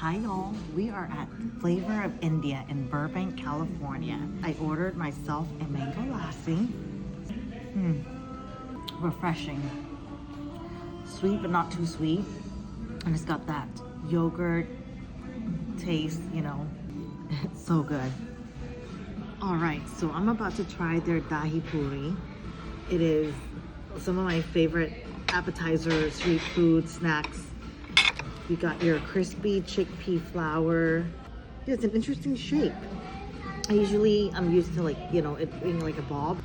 Hi y'all, we are at Flavor of India in Burbank, California. I ordered myself a mango lassi. Refreshing. Sweet but not too sweet. And it's got that yogurt taste, you know. It's so good. Alright, so I'm about to try their dahi puri. It is some of my favorite appetizer, street food, snacks. You got your crispy chickpea flour. It's an interesting shape. I'm used to like, you know, it being like a bob.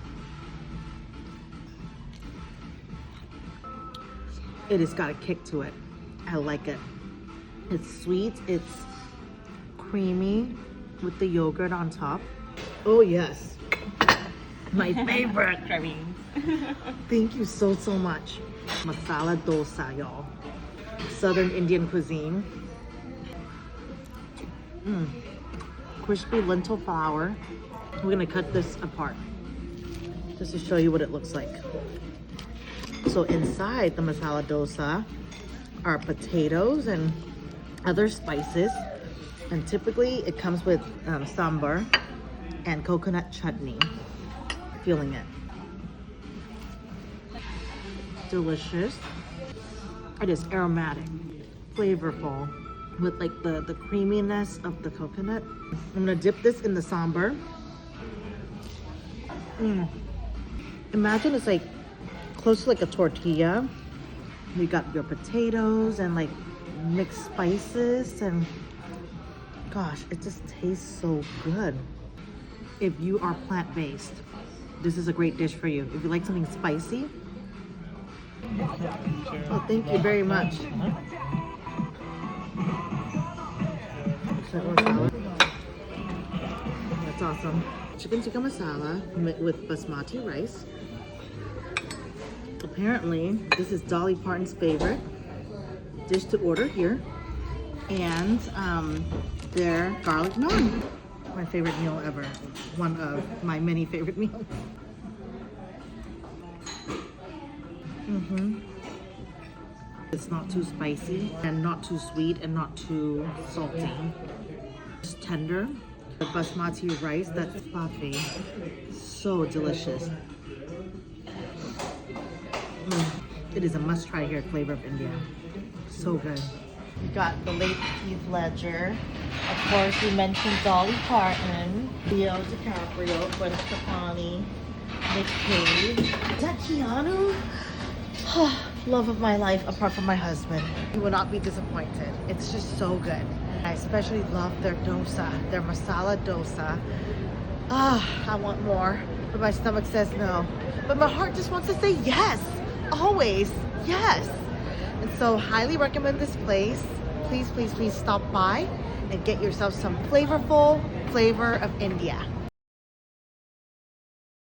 It has got a kick to it. I like it. It's sweet, it's creamy with the yogurt on top. Oh yes, my favorite. Thank you so much. Masala dosa, y'all. Southern Indian cuisine. Crispy lentil flour. We're gonna cut this apart just to show you what it looks like. So inside the masala dosa are potatoes and other spices, and typically it comes with sambar and coconut chutney. Feeling it. Delicious. It is aromatic, flavorful, with like the creaminess of the coconut. I'm gonna dip this in the sambar. Imagine it's like close to like a tortilla. You got your potatoes and like mixed spices, and gosh, it just tastes so good. If you are plant-based, this is a great dish for you. If you like something spicy, oh, thank you very much. That's awesome. Chicken tikka masala with basmati rice. Apparently, this is Dolly Parton's favorite dish to order here. And their garlic naan. My favorite meal ever. One of my many favorite meals. It's not too spicy and not too sweet and not too salty. It's tender. The basmati rice, that's fluffy. So delicious. It is a must try here at Flavor of India. So good. We got the late Heath Ledger. Of course, we mentioned Dolly Parton, Leo DiCaprio, Gwen Stefani, Nick Cage. Is that Keanu? Love of my life, apart from my husband. You will not be disappointed. It's just so good. I especially love their dosa, their masala dosa. I want more, but my stomach says no. But my heart just wants to say yes, always, yes. And so highly recommend this place. Please, please, please stop by and get yourself some flavorful Flavor of India.